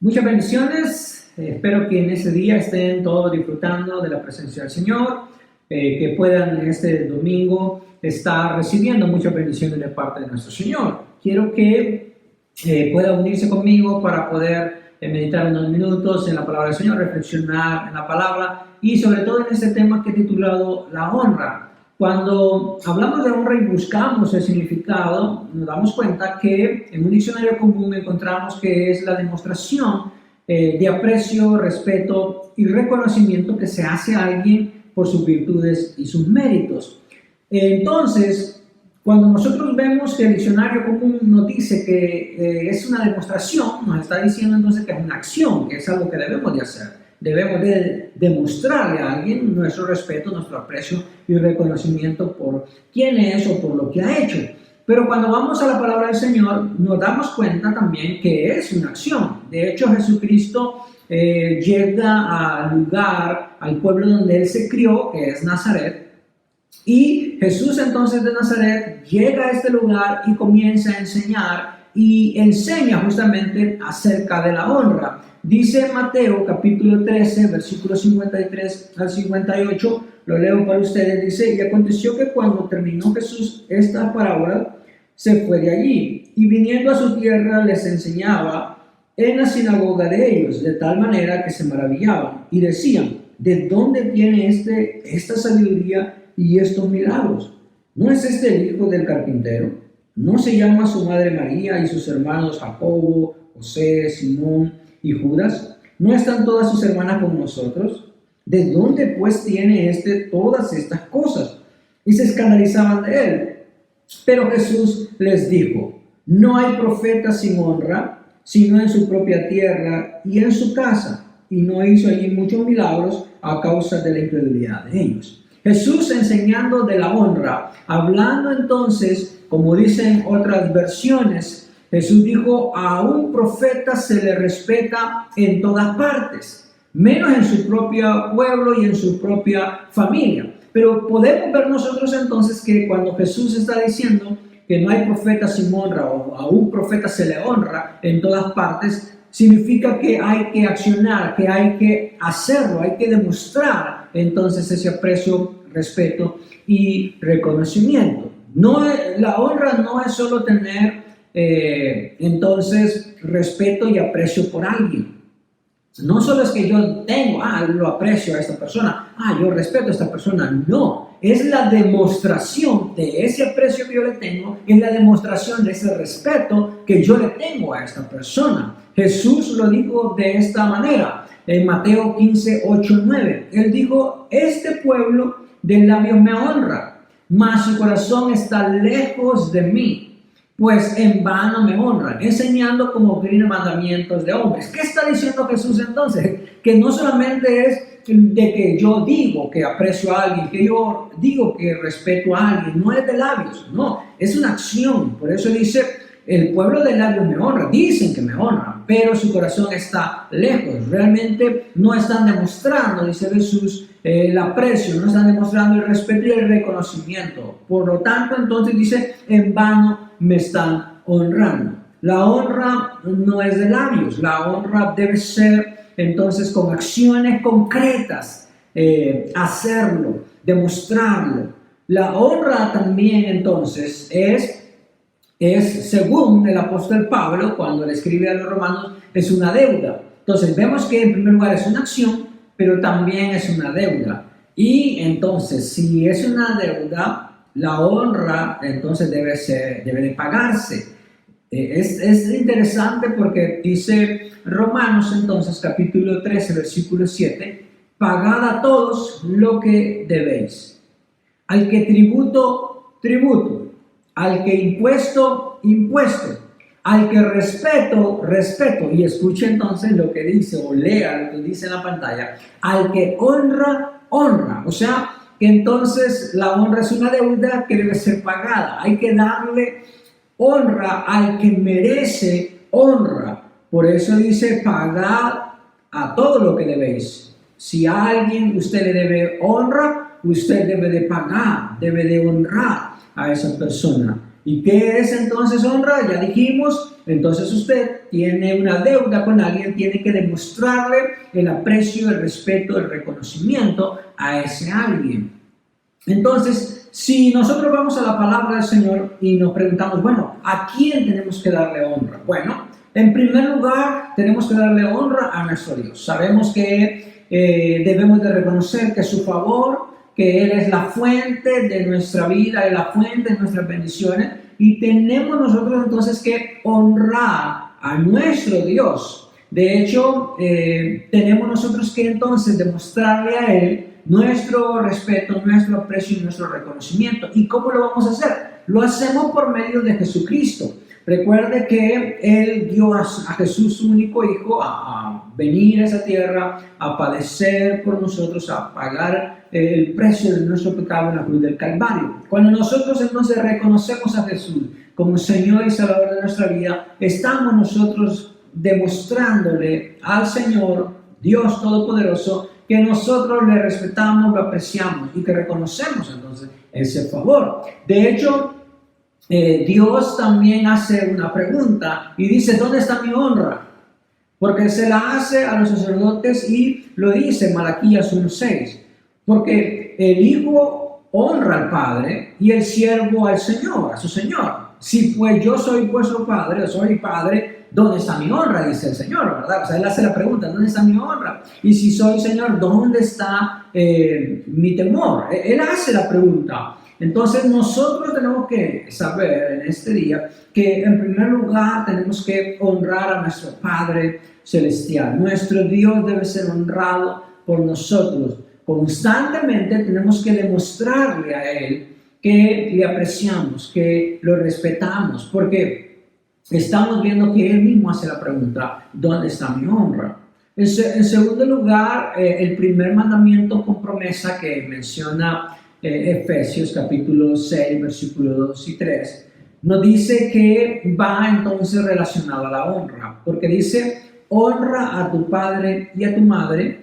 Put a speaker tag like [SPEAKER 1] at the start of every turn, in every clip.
[SPEAKER 1] Muchas bendiciones. Espero que en ese día estén todos disfrutando de la presencia del Señor, que puedan este domingo estar recibiendo muchas bendiciones de parte de nuestro Señor. Quiero que pueda unirse conmigo para poder meditar unos minutos en la palabra del Señor, reflexionar en la palabra y sobre todo en este tema que he titulado La honra. Cuando hablamos de honra y buscamos el significado, nos damos cuenta que en un diccionario común encontramos que es la demostración de aprecio, respeto y reconocimiento que se hace a alguien por sus virtudes y sus méritos. Entonces, cuando nosotros vemos que el diccionario común nos dice que es una demostración, nos está diciendo entonces que es una acción, que es algo que debemos de hacer. Debemos de demostrarle a alguien nuestro respeto, nuestro aprecio y reconocimiento por quién es o por lo que ha hecho. Pero cuando vamos a la palabra del Señor, nos damos cuenta también que es una acción. De hecho, Jesucristo llega al lugar, al pueblo donde Él se crió, que es Nazaret. Y Jesús entonces de Nazaret llega a este lugar y comienza a enseñar y enseña justamente acerca de la honra. Dice Mateo capítulo 13, versículos 53 al 58, lo leo para ustedes, dice: y aconteció que cuando terminó Jesús esta parábola, se fue de allí, y viniendo a su tierra les enseñaba en la sinagoga de ellos, de tal manera que se maravillaban, y decían: ¿de dónde tiene esta sabiduría y estos milagros? ¿No es este el hijo del carpintero? ¿No se llama su madre María y sus hermanos Jacobo, José, Simón y Judas? ¿No están todas sus hermanas con nosotros? ¿De dónde pues tiene todas estas cosas? Y se escandalizaban de él. Pero Jesús les dijo: no hay profeta sin honra, sino en su propia tierra y en su casa. Y no hizo allí muchos milagros a causa de la incredulidad de ellos. Jesús enseñando de la honra, hablando entonces, como dicen otras versiones, Jesús dijo: a un profeta se le respeta en todas partes, menos en su propio pueblo y en su propia familia. Pero podemos ver nosotros entonces que cuando Jesús está diciendo que no hay profeta sin honra, o a un profeta se le honra en todas partes, significa que hay que accionar, que hay que hacerlo, hay que demostrar entonces ese aprecio, respeto y reconocimiento. La honra no es solo tener entonces respeto y aprecio por alguien. No solo es que yo lo aprecio a esta persona, yo respeto a esta persona. No, es la demostración de ese aprecio que yo le tengo, es la demostración de ese respeto que yo le tengo a esta persona. Jesús lo dijo de esta manera, en Mateo 15, 8, 9. Él dijo: este pueblo de labios me honra, mas su corazón está lejos de mí. Pues en vano me honran, enseñando como doctrina mandamientos de hombres. ¿Qué está diciendo Jesús entonces? Que no solamente es de que yo digo que aprecio a alguien, que yo digo que respeto a alguien, no es de labios, no, es una acción. Por eso dice: el pueblo de labios me honra, dicen que me honran, pero su corazón está lejos. Realmente no están demostrando, dice Jesús, el aprecio, no están demostrando el respeto y el reconocimiento. Por lo tanto, entonces dice: en vano me están honrando. La honra no es de labios, la honra debe ser entonces con acciones concretas, hacerlo, demostrarlo. La honra también entonces es según el apóstol Pablo, cuando le escribe a los romanos, es una deuda. Entonces vemos que en primer lugar es una acción, pero también es una deuda. Y entonces, si es una deuda, la honra entonces debe de pagarse. Es interesante porque dice Romanos entonces capítulo 13 versículo 7: pagad a todos lo que debéis, al que tributo, tributo, al que impuesto, impuesto, al que respeto, respeto. Y escuche entonces lo que dice, o lea lo que dice en la pantalla: al que honra, honra. O sea, que entonces la honra es una deuda que debe ser pagada. Hay que darle honra al que merece honra. Por eso dice: pagad a todo lo que debéis. Si a alguien usted le debe honra, usted debe de pagar, debe de honrar a esa persona. ¿Y qué es entonces honra? Ya dijimos, entonces usted tiene una deuda con alguien, tiene que demostrarle el aprecio, el respeto, el reconocimiento a ese alguien. Entonces, si nosotros vamos a la palabra del Señor y nos preguntamos, bueno, ¿a quién tenemos que darle honra? Bueno, en primer lugar, tenemos que darle honra a nuestro Dios. Sabemos que debemos de reconocer que su favor, que Él es la fuente de nuestra vida, es la fuente de nuestras bendiciones, y tenemos nosotros entonces que honrar a nuestro Dios. De hecho, tenemos nosotros que entonces demostrarle a Él nuestro respeto, nuestro aprecio y nuestro reconocimiento. ¿Y cómo lo vamos a hacer? Lo hacemos por medio de Jesucristo. Recuerde que Él dio a Jesús, su único Hijo, a venir a esa tierra, a padecer por nosotros, a pagar el precio de nuestro pecado en la cruz del Calvario. Cuando nosotros entonces reconocemos a Jesús como Señor y Salvador de nuestra vida, estamos nosotros demostrándole al Señor, Dios Todopoderoso, que nosotros le respetamos, lo apreciamos y que reconocemos entonces ese favor. De hecho, Dios también hace una pregunta y dice, ¿dónde está mi honra? Porque se la hace a los sacerdotes y lo dice en Malaquías 1:6. Porque el Hijo honra al Padre y el siervo al Señor, a su Señor. Si pues yo soy vuestro Padre, o soy Padre, ¿dónde está mi honra? Dice el Señor, ¿verdad? O sea, Él hace la pregunta, ¿dónde está mi honra? Y si soy Señor, ¿dónde está mi temor? Él hace la pregunta. Entonces nosotros tenemos que saber en este día que en primer lugar tenemos que honrar a nuestro Padre Celestial. Nuestro Dios debe ser honrado por nosotros. Constantemente tenemos que demostrarle a Él que le apreciamos, que lo respetamos, porque estamos viendo que Él mismo hace la pregunta, ¿dónde está mi honra? En segundo lugar, el primer mandamiento con promesa que menciona Efesios capítulo 6, versículos 2 y 3, nos dice que va entonces relacionado a la honra, porque dice, honra a tu padre y a tu madre,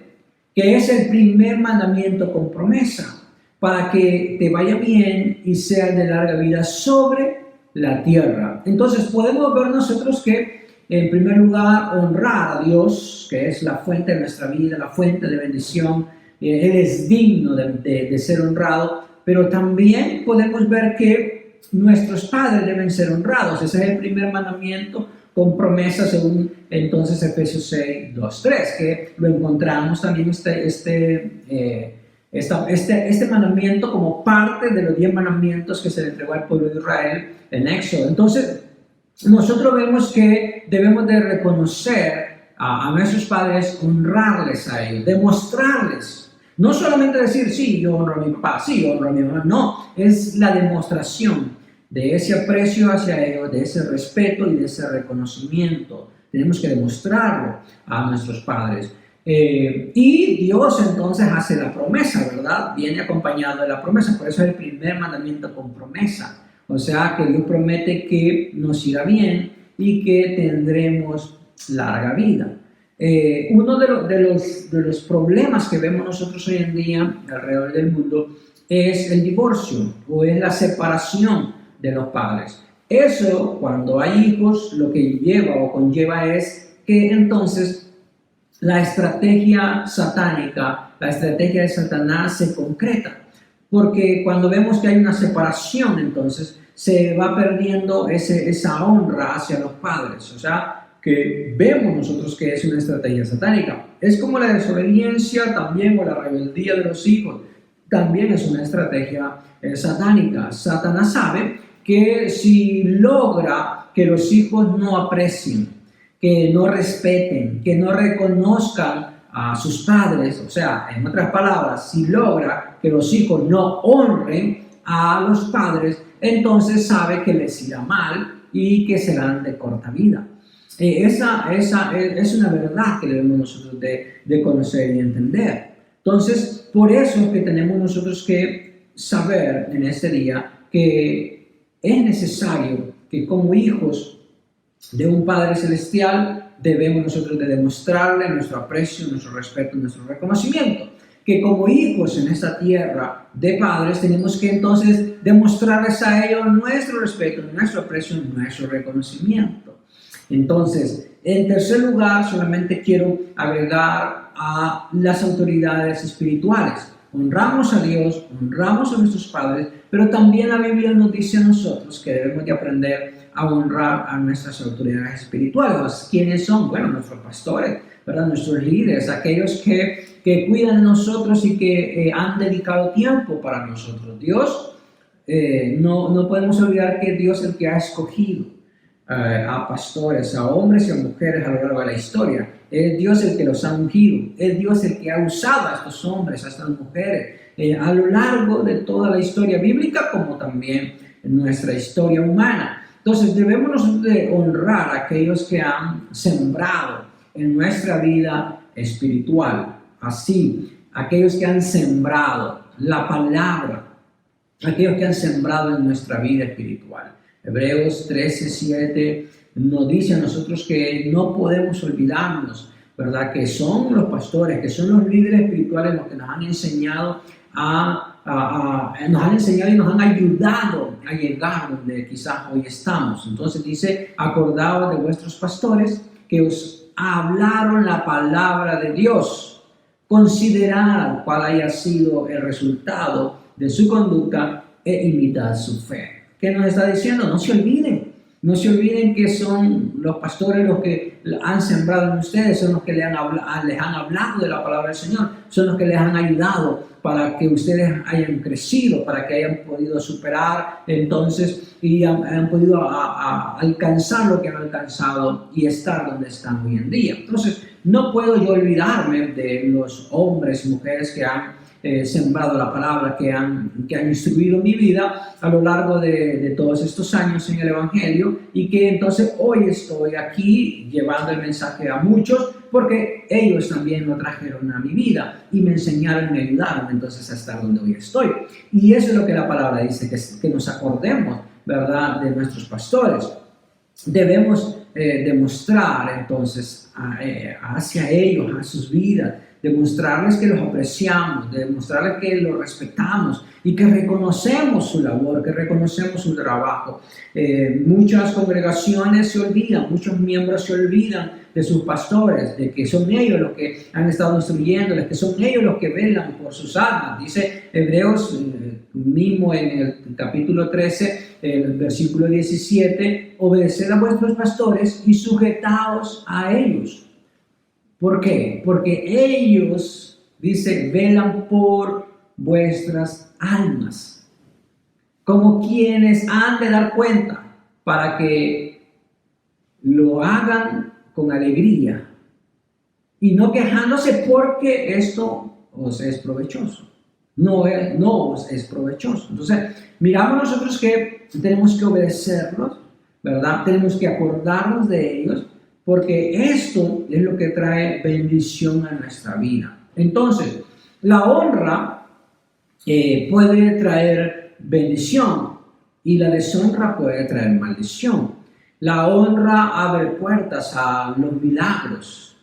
[SPEAKER 1] que es el primer mandamiento con promesa, para que te vaya bien y seas de larga vida sobre la tierra. Entonces podemos ver nosotros que en primer lugar honrar a Dios, que es la fuente de nuestra vida, la fuente de bendición, Él es digno de ser honrado, pero también podemos ver que nuestros padres deben ser honrados. Ese es el primer mandamiento con promesa según entonces Efesios 6, 2, 3, que lo encontramos también este mandamiento como parte de los 10 mandamientos que se le entregó al pueblo de Israel en Éxodo. Entonces, nosotros vemos que debemos de reconocer a nuestros padres, honrarles a ellos, demostrarles. No solamente decir, sí, yo honro a mi papá, sí, yo honro a mi mamá. No, es la demostración de ese aprecio hacia ellos, de ese respeto y de ese reconocimiento. Tenemos que demostrarlo a nuestros padres. Y Dios entonces hace la promesa, ¿verdad? Viene acompañado de la promesa, por eso es el primer mandamiento con promesa. O sea, que Dios promete que nos irá bien y que tendremos larga vida. Uno de los problemas que vemos nosotros hoy en día alrededor del mundo es el divorcio o es la separación de los padres. Eso, cuando hay hijos, lo que lleva o conlleva es que entonces la estrategia satánica, la estrategia de Satanás se concreta. Porque cuando vemos que hay una separación, entonces se va perdiendo esa honra hacia los padres. O sea, que vemos nosotros que es una estrategia satánica. Es como la desobediencia también o la rebeldía de los hijos. También es una estrategia satánica. Satanás sabe que si logra que los hijos no aprecien, que no respeten, que no reconozcan a sus padres, o sea, en otras palabras, si logra que los hijos no honren a los padres, entonces sabe que les irá mal y que serán de corta vida. Esa es una verdad que debemos nosotros de conocer y entender. Entonces, por eso es que tenemos nosotros que saber en este día que es necesario que como hijos de un Padre Celestial debemos nosotros de demostrarle nuestro aprecio, nuestro respeto, nuestro reconocimiento. Que como hijos en esta tierra de padres tenemos que entonces demostrarles a ellos nuestro respeto, nuestro aprecio, nuestro reconocimiento. Entonces, en tercer lugar, solamente quiero agregar a las autoridades espirituales. Honramos a Dios, honramos a nuestros padres, pero también la Biblia nos dice a nosotros que debemos de aprender a honrar a nuestras autoridades espirituales. ¿Quiénes son? Bueno, nuestros pastores, ¿verdad? Nuestros líderes, aquellos que cuidan de nosotros y que han dedicado tiempo para nosotros. Dios, no podemos olvidar que Dios es el que ha escogido a pastores, a hombres y a mujeres a lo largo de la historia. Es Dios el que los ha ungido, es Dios el que ha usado a estos hombres, a estas mujeres, a lo largo de toda la historia bíblica, como también en nuestra historia humana. Entonces debemos nosotros de honrar a aquellos que han sembrado en nuestra vida espiritual, así, aquellos que han sembrado la palabra, aquellos que han sembrado en nuestra vida espiritual. Hebreos 13:7 nos dice a nosotros que no podemos olvidarnos, ¿verdad? Que son los pastores, que son los líderes espirituales los que nos han enseñado nos han enseñado y nos han ayudado a llegar donde quizás hoy estamos. Entonces dice, acordaos de vuestros pastores que os hablaron la palabra de Dios. Considerad cuál haya sido el resultado de su conducta e imitad su fe. ¿Qué nos está diciendo? No se olviden que son los pastores los que han sembrado en ustedes, son los que les han hablado de la palabra del Señor, son los que les han ayudado para que ustedes hayan crecido, para que hayan podido superar entonces y han podido alcanzar lo que han alcanzado y estar donde están hoy en día. Entonces, no puedo yo olvidarme de los hombres y mujeres que han sembrado la palabra, que han instruido mi vida a lo largo de todos estos años en el Evangelio, y que entonces hoy estoy aquí llevando el mensaje a muchos porque ellos también lo trajeron a mi vida y me enseñaron, me ayudaron entonces a estar donde hoy estoy. Y eso es lo que la palabra dice, que nos acordemos, ¿verdad?, de nuestros pastores. Debemos demostrar entonces hacia ellos, a sus vidas, demostrarles que los apreciamos, demostrarles que los respetamos y que reconocemos su labor, que reconocemos su trabajo. Muchas congregaciones se olvidan, muchos miembros se olvidan de sus pastores, de que son ellos los que han estado instruyéndoles, que son ellos los que velan por sus almas. Dice Hebreos mismo en el capítulo 13, el versículo 17, obedeced a vuestros pastores y sujetaos a ellos. ¿Por qué? Porque ellos, dice, velan por vuestras almas, como quienes han de dar cuenta, para que lo hagan con alegría y no quejándose, porque esto os es provechoso. No os es provechoso. Entonces, miramos nosotros que tenemos que obedecerlos, ¿verdad? Tenemos que acordarnos de ellos, porque esto es lo que trae bendición a nuestra vida. Entonces, la honra puede traer bendición y la deshonra puede traer maldición. La honra abre puertas a los milagros,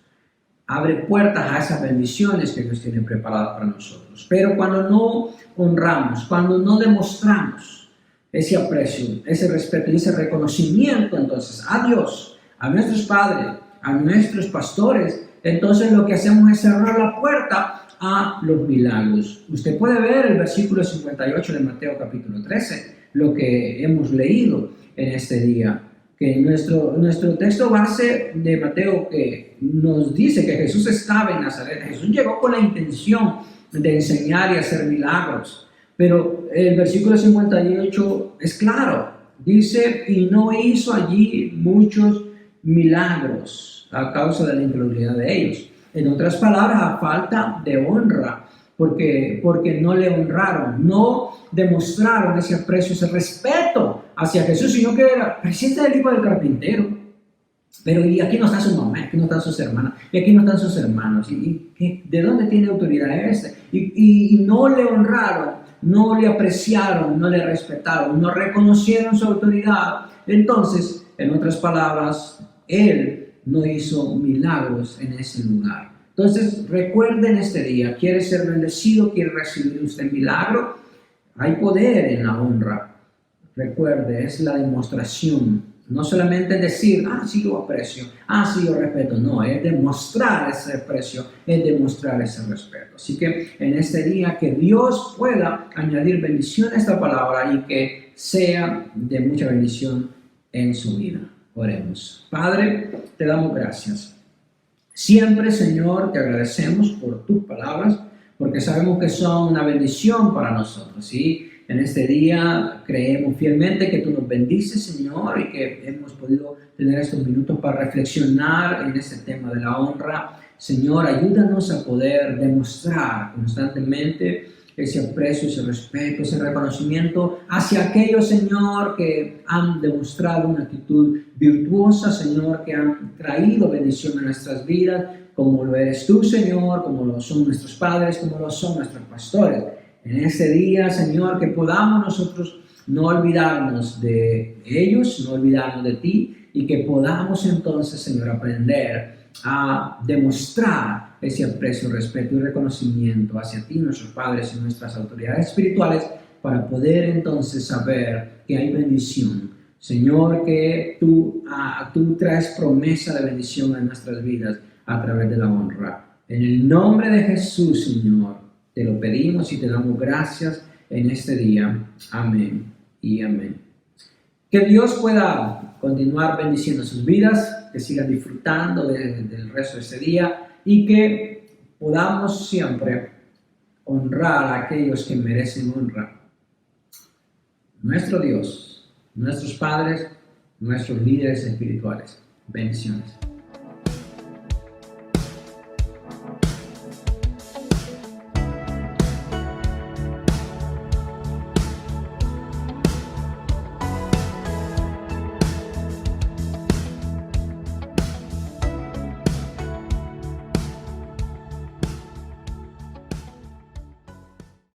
[SPEAKER 1] abre puertas a esas bendiciones que Dios tiene preparadas para nosotros. Pero cuando no honramos, cuando no demostramos ese aprecio, ese respeto y ese reconocimiento entonces a Dios, a nuestros padres, a nuestros pastores, entonces lo que hacemos es cerrar la puerta a los milagros. Usted puede ver el versículo 58 de Mateo capítulo 13, lo que hemos leído en este día, que nuestro texto base de Mateo que nos dice que Jesús estaba en Nazaret. Jesús llegó con la intención de enseñar y hacer milagros, pero el versículo 58 es claro, dice, y no hizo allí muchos milagros a causa de la incredulidad de ellos. En otras palabras, a falta de honra, porque no le honraron, no demostraron ese aprecio, ese respeto hacia Jesús, sino que era, pero si este es el hijo del carpintero, pero y aquí no está su mamá, aquí no están sus hermanas, y aquí no están sus hermanos, y ¿de dónde tiene autoridad este? Y no le honraron, no le apreciaron, no le respetaron, no reconocieron su autoridad. Entonces, en otras palabras, Él no hizo milagros en ese lugar. Entonces, recuerden este día, ¿quiere ser bendecido? ¿Quiere recibir usted milagro? Hay poder en la honra. Recuerde, es la demostración no solamente decir, sí, yo aprecio, sí, yo respeto. No, es demostrar ese aprecio, es demostrar ese respeto. Así que en este día que Dios pueda añadir bendición a esta palabra y que sea de mucha bendición en su vida. Oremos. Padre, te damos gracias. Siempre, Señor, te agradecemos por tus palabras, porque sabemos que son una bendición para nosotros, ¿sí? En este día creemos fielmente que tú nos bendices, Señor, y que hemos podido tener estos minutos para reflexionar en este tema de la honra. Señor, ayúdanos a poder demostrar constantemente ese aprecio, ese respeto, ese reconocimiento hacia aquellos, Señor, que han demostrado una actitud virtuosa, Señor, que han traído bendición a nuestras vidas, como lo eres tú, Señor, como lo son nuestros padres, como lo son nuestros pastores. En este día, Señor, que podamos nosotros no olvidarnos de ellos, no olvidarnos de ti, y que podamos entonces, Señor, aprender a demostrar ese aprecio, respeto y reconocimiento hacia ti, nuestros padres y nuestras autoridades espirituales, para poder entonces saber que hay bendición. Señor, que tú traes promesa de bendición en nuestras vidas a través de la honra. En el nombre de Jesús, Señor, te lo pedimos y te damos gracias en este día. Amén y amén. Que Dios pueda continuar bendiciendo sus vidas, que sigan disfrutando del resto de este día y que podamos siempre honrar a aquellos que merecen honra. Nuestro Dios, nuestros padres, nuestros líderes espirituales. Bendiciones.